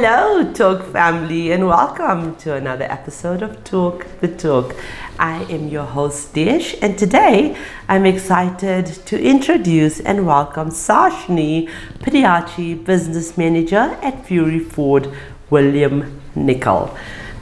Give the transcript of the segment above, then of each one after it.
Hello, Talk family, and welcome to another episode of Talk the Talk. I am your host, Dish, and today I'm excited to introduce and welcome Sashnee Padayachi, Business Manager at Fury Ford William Nicol.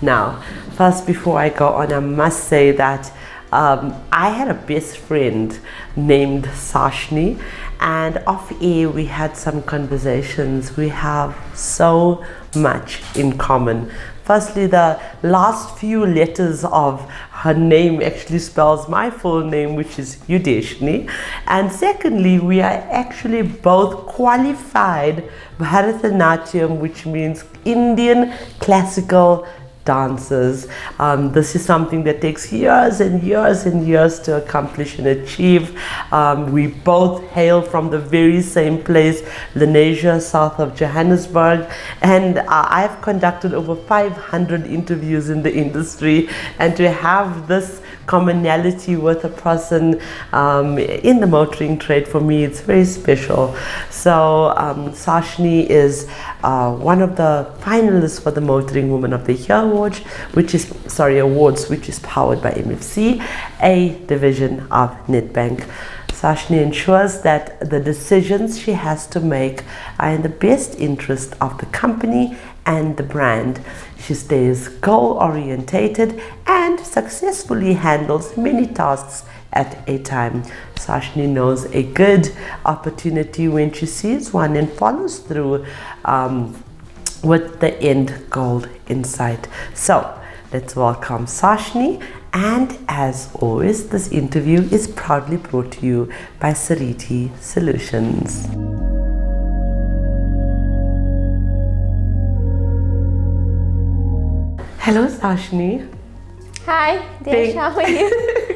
Now, first, before I go on, I must say that I had a best friend named Sashnee, and off air we had some conversations. We have so much in common. Firstly, the last few letters of her name actually spells my full name, which is Yudeshni. And secondly, we are actually both qualified Bharatanatyam, which means Indian classical dancers. This is something that takes years and years and years to accomplish and achieve. We both hail from the very same place, Lenasia, south of Johannesburg, and I've conducted over 500 interviews in the industry, and to have this commonality with a person in the motoring trade, for me it's very special. So Sashnee is one of the finalists for the Motoring Woman of the Year Awards, which is powered by MFC, a division of Nedbank. Sashnee ensures that the decisions she has to make are in the best interest of the company and the brand. She stays goal-orientated and successfully handles many tasks at a time. Sashnee knows a good opportunity when she sees one and follows through with the end goal in sight. So let's welcome Sashnee, and as always, this interview is proudly brought to you by Sariti Solutions. Hello, Sashnee. Hi, Dish, how are you?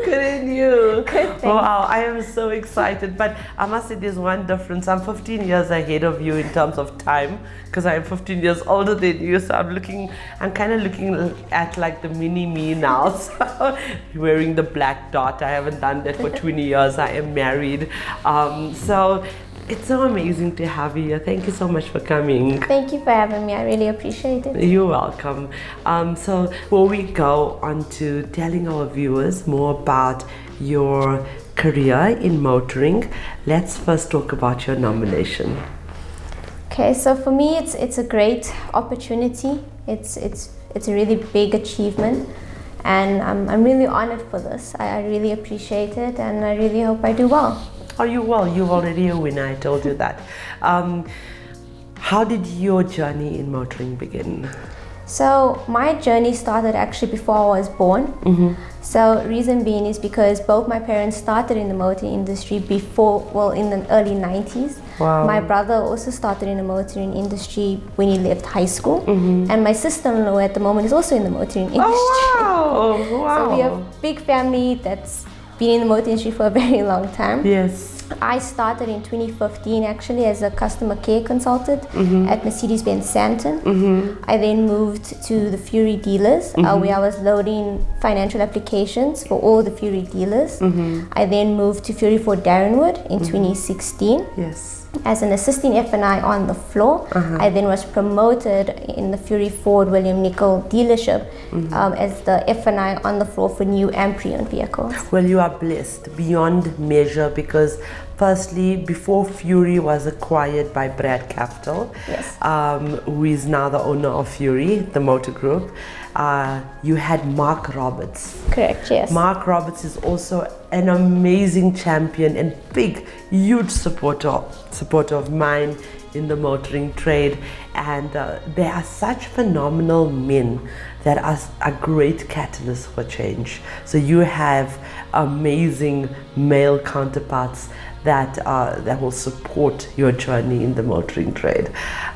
Good, and you? Good, thanks. Wow, I am so excited, but I must say there's one difference. I'm 15 years ahead of you in terms of time, because I'm 15 years older than you, so I'm kind of looking at like the mini me now. So wearing the black dot, I haven't done that for 20 years. I am married. So it's so amazing to have you here. Thank you so much for coming. Thank you for having me. I really appreciate it. You're welcome. So before we go on to telling our viewers more about your career in motoring, let's first talk about your nomination. Okay, so for me, it's a great opportunity. It's a really big achievement, and I'm really honored for this. I really appreciate it, and I really hope I do well. Oh, you will. You're already a winner. I told you that. How did your journey in motoring begin? So my journey started actually before I was born. Mm-hmm. So reason being is because both my parents started in the motoring industry in the early 90s. Wow. My brother also started in the motoring industry when he left high school. Mm-hmm. And my sister-in-law at the moment is also in the motoring industry. Oh, wow. Wow. So we have a big family that's been in the motor industry for a very long time. Yes. I started in 2015 actually as a customer care consultant at Mercedes-Benz Santon. Mm-hmm. I then moved to the Fury dealers where I was loading financial applications for all the Fury dealers. Mm-hmm. I then moved to Fury Ford Darrenwood in 2016. Yes. As an assisting F&I on the floor. I then was promoted in the Fury Ford William Nicol dealership as the F&I on the floor for new and pre-owned vehicles. Well, you are blessed beyond measure, because firstly, before Fury was acquired by Brad Capital, yes, who is now the owner of Fury, the motor group, you had Mark Roberts. Correct, yes. Mark Roberts is also an amazing champion and big, huge supporter of mine in the motoring trade, and they are such phenomenal men that are a great catalyst for change. So you have amazing male counterparts that will support your journey in the motoring trade.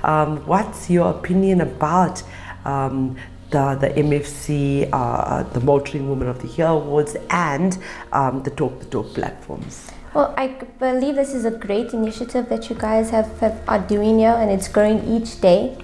What's your opinion about the MFC, the Motoring Woman of the Year Awards, and the Talk the Talk platforms? Well, I believe this is a great initiative that you guys are doing here, and it's growing each day.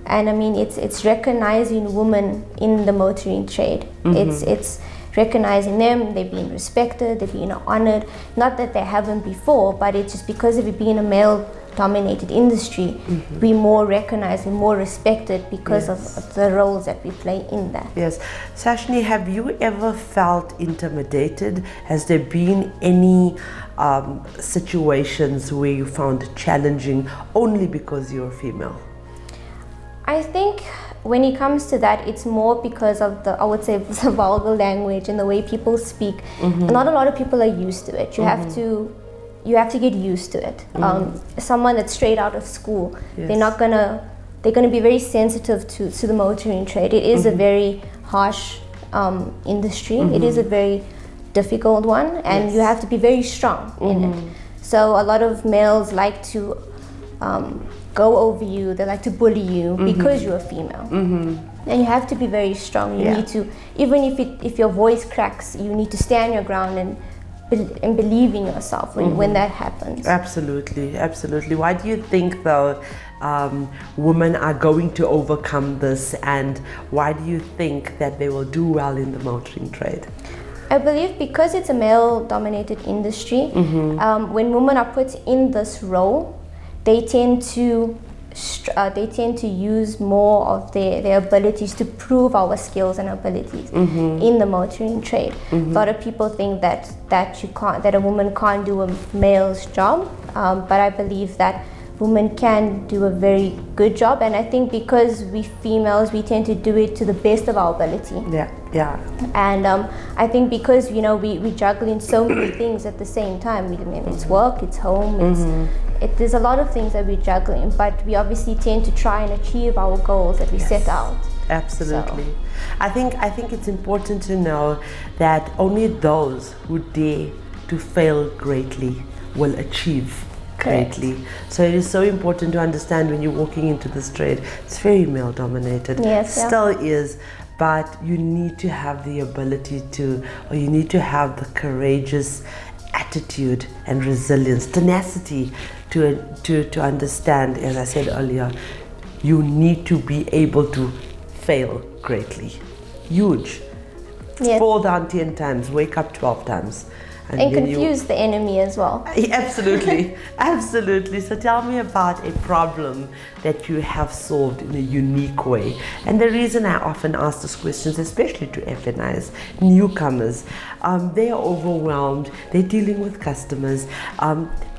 And I mean, it's recognizing women in the motoring trade. Mm-hmm. It's recognizing them, they're being respected, they're being honored. Not that they haven't before, but it's just because of it being a male dominated industry, we're more recognized and more respected because of the roles that we play in that. Yes. Sashnee, have you ever felt intimidated? Has there been any situations where you found it challenging only because you're female? I think when it comes to that, it's more because of I would say, the vulgar language and the way people speak. Not a lot of people are used to it. You have to get used to it. Someone that's straight out of school, they're gonna be very sensitive to the motoring trade. It is a very harsh industry. It is a very difficult one, and you have to be very strong in it. So a lot of males like to go over you, they like to bully you because you're a female. And you have to be very strong. You need to, even if your voice cracks, you need to stand your ground and believe in yourself when that happens. Absolutely, absolutely. Why do you think though women are going to overcome this, and why do you think that they will do well in the motoring trade? I believe because it's a male-dominated industry, when women are put in this role, they tend to use more of their abilities to prove our skills and abilities in the motoring trade. A lot of people think that a woman can't do a male's job, but I believe that women can do a very good job, and I think because we females, we tend to do it to the best of our ability. And I think because we juggle in so many things at the same time. It's work, it's home, there's a lot of things that we're juggling, but we obviously tend to try and achieve our goals that we set out. Absolutely. So. I think it's important to know that only those who dare to fail greatly will achieve greatly. So it is so important to understand when you're walking into this trade, it's very male dominated. Still is, but you need to have the ability or you need to have the courageous attitude and resilience, tenacity to understand, as I said earlier, you need to be able to fail greatly. Huge. Fall down 10 times, wake up 12 times. And confuse the enemy as well. Absolutely, absolutely. So tell me about a problem that you have solved in a unique way. And the reason I often ask these questions, especially to FNIs, newcomers, they're overwhelmed, they're dealing with customers,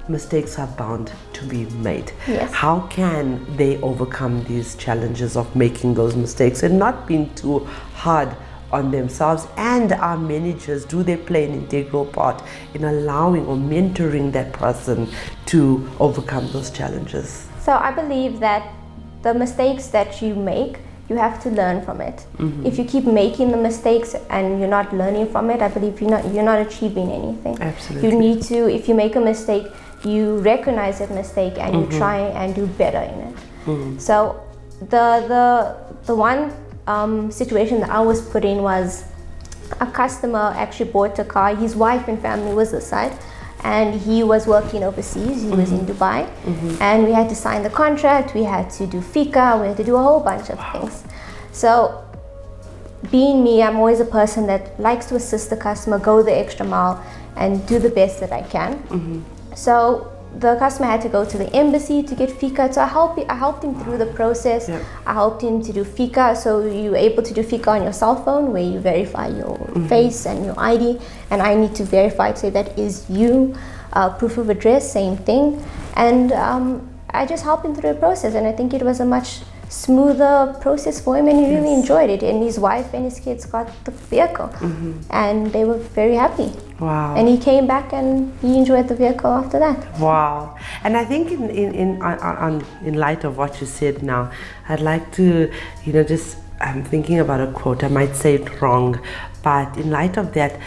mistakes are bound to be made. How can they overcome these challenges of making those mistakes and not being too hard on themselves? And our managers, do they play an integral part in allowing or mentoring that person to overcome those challenges? So I believe that the mistakes that you make, you have to learn from it. If you keep making the mistakes and you're not learning from it, I believe you're not achieving anything. Absolutely. You need to, if you make a mistake, you recognize that mistake and you try and do better in it. So the one situation that I was put in was a customer actually bought a car. His wife and family was this side, and he was working overseas. He was in Dubai, and we had to sign the contract. We had to do FICA. We had to do a whole bunch of things. So being me, I'm always a person that likes to assist the customer, go the extra mile, and do the best that I can. So the customer had to go to the embassy to get FICA. So I helped him through the process. I helped him to do FICA. So you're able to do FICA on your cell phone, where you verify your face and your ID. And I need to verify to say that is you. Proof of address, same thing. And I just helped him through the process. And I think it was a much smoother process for him, and he really enjoyed it. And his wife and his kids got the vehicle, and they were very happy. Wow. And he came back and he enjoyed the vehicle after that. Wow. And I think in light of what you said now, I'd like to, I'm thinking about a quote. I might say it wrong, but in light of that,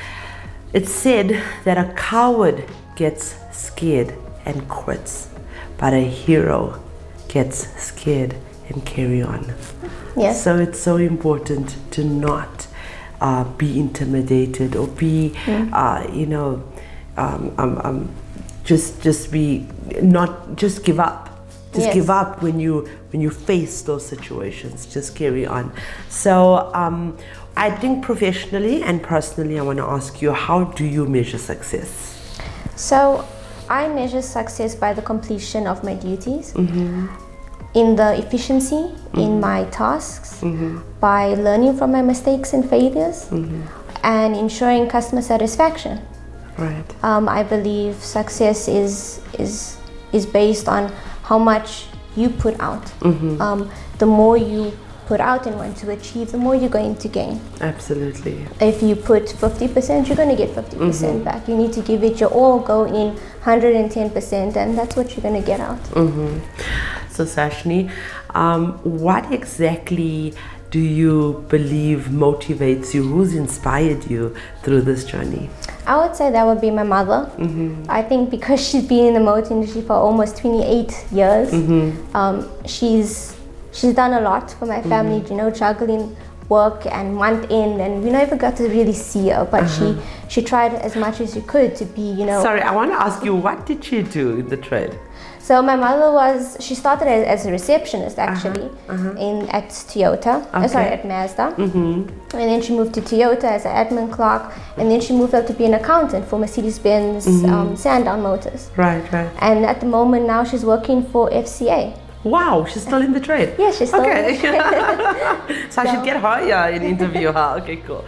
it's said that a coward gets scared and quits, but a hero gets scared and carry on. Yes. So it's so important to not be intimidated or be, just be not just give up. Just give up when you face those situations. Just carry on. So I think professionally and personally, I want to ask you, how do you measure success? So I measure success by the completion of my duties, in the efficiency in my tasks, by learning from my mistakes and failures, and ensuring customer satisfaction. Right. I believe success is based on how much you put out. The more you put out and want to achieve, the more you're going to gain. Absolutely. If you put 50%, you're going to get 50% back. You need to give it your all, go in 110%, and that's what you're going to get out. So Sashnee, what exactly do you believe motivates you? Who's inspired you through this journey? I would say that would be my mother. I think because she's been in the motor industry for almost 28 years, she's done a lot for my family, you know, juggling work and month in, and we never got to really see her, but she tried as much as she could to be, you know. Sorry, I want to ask you, what did she do in the trade? So my mother she started as a receptionist actually at Toyota, at Mazda. And then she moved to Toyota as an admin clerk, and then she moved up to be an accountant for Mercedes-Benz Sandown Motors. Right. And at the moment now she's working for FCA. Wow, she's still in the trade? Yeah, she's still in the trade. So I should get her here and interview her. Okay, cool.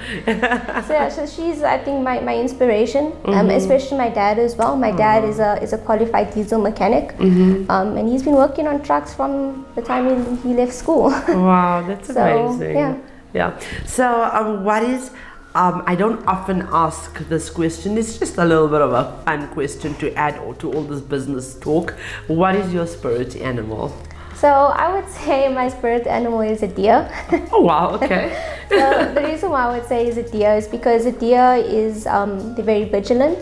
So she's, I think, my inspiration, especially my dad as well. My dad is a qualified diesel mechanic, and he's been working on trucks from the time he left school. Wow, that's amazing. Yeah. So what is... I don't often ask this question. It's just a little bit of a fun question to add to all this business talk. What is your spirit animal? So I would say my spirit animal is a deer. Oh wow, okay. So the reason why I would say is a deer is because a deer is they're very vigilant.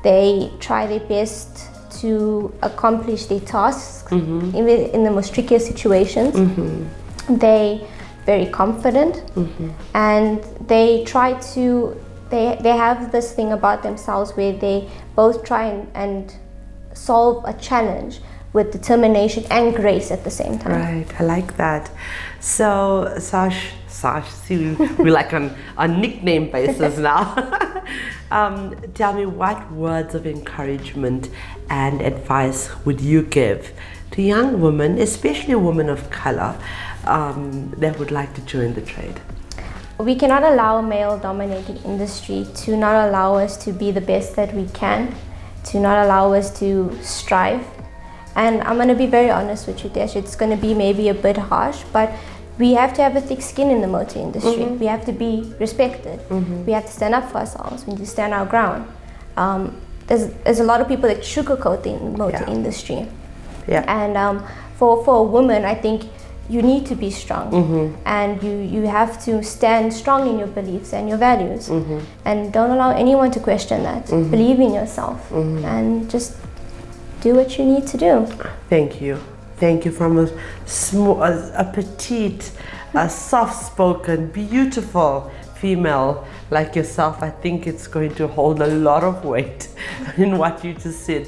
They try their best to accomplish their tasks in the most trickiest situations. They very confident, and they try to they have this thing about themselves where they both try and solve a challenge with determination and grace at the same time. Right, I like that. So Sash, see, we're like on a nickname basis now. Tell me, what words of encouragement and advice would you give to young women, especially women of color, that would like to join the trade? We cannot allow a male-dominated industry to not allow us to be the best that we can, to not allow us to strive. And I'm going to be very honest with you, Desh, it's going to be maybe a bit harsh, but we have to have a thick skin in the motor industry. We have to be respected. We have to stand up for ourselves. We need to stand our ground. There's a lot of people that sugarcoat the motor industry. And for a woman, I think you need to be strong, and you have to stand strong in your beliefs and your values, and don't allow anyone to question that. Believe in yourself and just do what you need to do. Thank you from a petite, soft-spoken, beautiful female like yourself. I think it's going to hold a lot of weight in what you just said,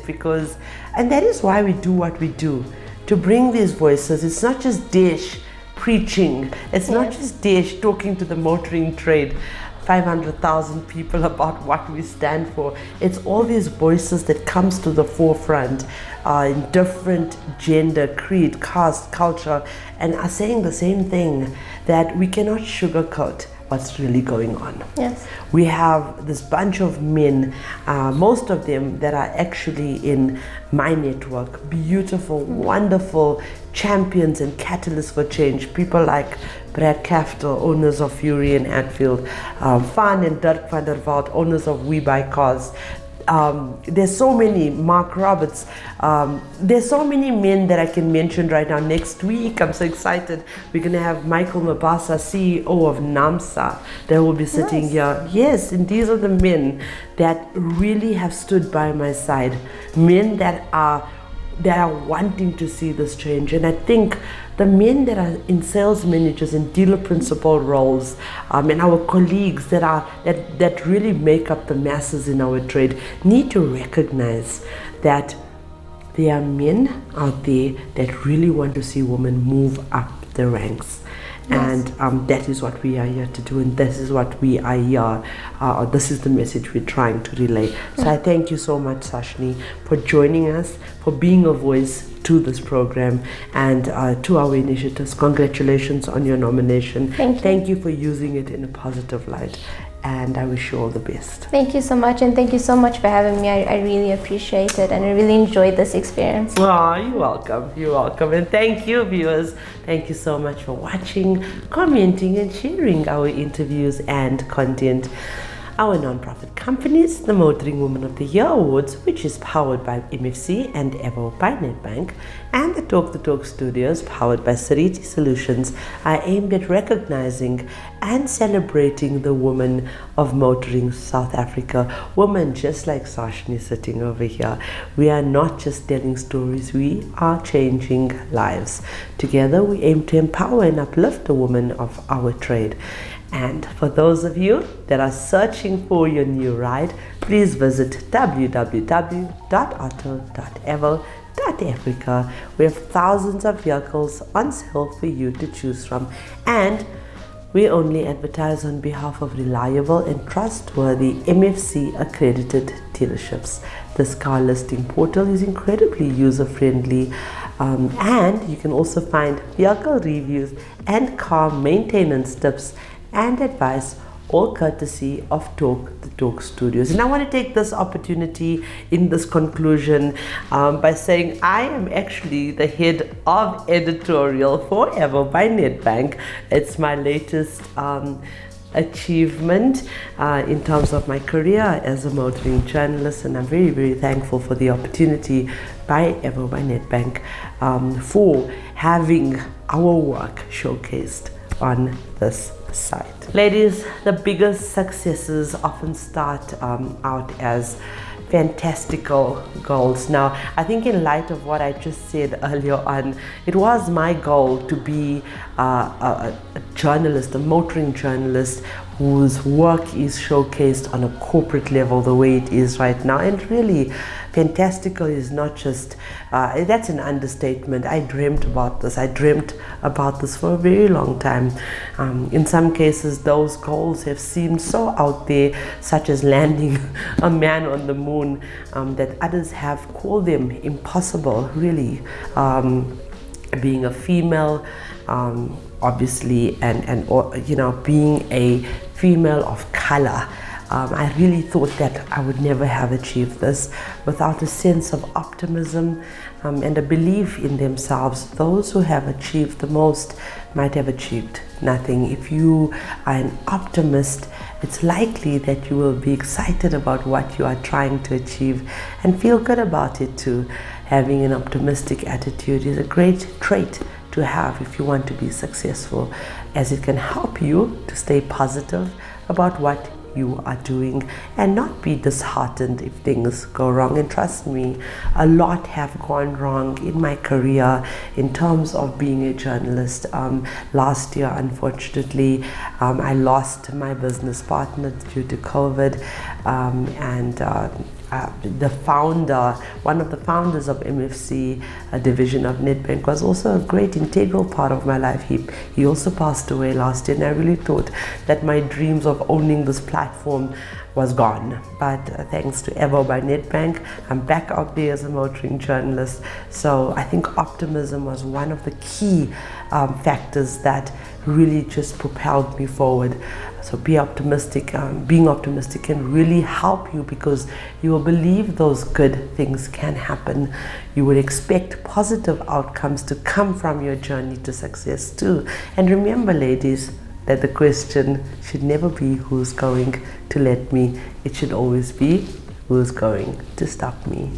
and that is why we do what we do, to bring these voices. It's not just Desh preaching, it's not just Desh talking to the motoring trade, 500,000 people about what we stand for. It's all these voices that comes to the forefront in different gender, creed, caste, culture, and are saying the same thing, that we cannot sugarcoat what's really going on. Yes. We have this bunch of men, most of them that are actually in my network, beautiful, wonderful champions and catalysts for change. People like Brad Kaftel, owners of Fury and Admirable, Van and Dirk van der Walt, owners of We Buy Cars. There's so many, Mark Roberts, there's so many men that I can mention right now. Next week, I'm so excited, we're going to have Michael Mabasa, CEO of NAMSA, that will be sitting here. Yes, and these are the men that really have stood by my side, men that are wanting to see this change. And I think the men that are in sales managers and dealer principal roles, and our colleagues that really make up the masses in our trade, need to recognize that there are men out there that really want to see women move up the ranks. And that is what we are here to do, and this is what we are here, this is the message we're trying to relay. So I thank you so much, Sashnee, for joining us, for being a voice to this program and to our initiatives. Congratulations on your nomination. Thank you. For using it in a positive light, and I wish you all the best. Thank you so much, and thank you so much for having me. I really appreciate it, and I really enjoyed this experience. Oh, you're welcome. You're welcome. And thank you, viewers. Thank you so much for watching, commenting, and sharing our interviews and content. Our non-profit companies, the Motoring Woman of the Year Awards, which is powered by MFC and Evo by Nedbank, and the Talk Studios, powered by Sariti Solutions, are aimed at recognizing and celebrating the women of motoring South Africa. Women just like Sashnee sitting over here. We are not just telling stories, we are changing lives. Together we aim to empower and uplift the women of our trade. And for those of you that are searching for your new ride, please visit www.auto.evo.africa. We have thousands of vehicles on sale for you to choose from, and we only advertise on behalf of reliable and trustworthy MFC accredited dealerships. This car listing portal is incredibly user-friendly, and you can also find vehicle reviews and car maintenance tips and advice, all courtesy of the Talk Studios. And I want to take this opportunity in this conclusion by saying I am actually the head of editorial for Evo by Nedbank. It's my latest achievement in terms of my career as a motoring journalist, and I'm very, very thankful for the opportunity by Evo by Nedbank for having our work showcased on this site. Ladies, the biggest successes often start out as fantastical goals. Now, I think in light of what I just said earlier on, it was my goal to be a journalist, a motoring journalist whose work is showcased on a corporate level the way it is right now. And really, fantastical is not just, that's an understatement. I dreamt about this. I dreamt about this for a very long time. In some cases, those goals have seemed so out there, such as landing a man on the moon, that others have called them impossible, really. Being a female, obviously, and you know, being a female of color, I really thought that I would never have achieved this without a sense of optimism and a belief in themselves. Those who have achieved the most might have achieved nothing. If you are an optimist, it's likely that you will be excited about what you are trying to achieve and feel good about it too. Having an optimistic attitude is a great trait to have if you want to be successful, as it can help you to stay positive about what you are doing and not be disheartened if things go wrong. And trust me, a lot have gone wrong in my career in terms of being a journalist. Last year, unfortunately, I lost my business partner due to COVID, the founder, one of the founders of MFC, a division of Nedbank, was also a great integral part of my life. He also passed away last year, and I really thought that my dreams of owning this platform was gone. But thanks to Evo by Nedbank, I'm back out there as a motoring journalist. So I think optimism was one of the key factors that really just propelled me forward. So be optimistic. Being optimistic can really help you, because you will believe those good things can happen. You would expect positive outcomes to come from your journey to success too. And remember, ladies, that the question should never be who's going to let me. It should always be who's going to stop me.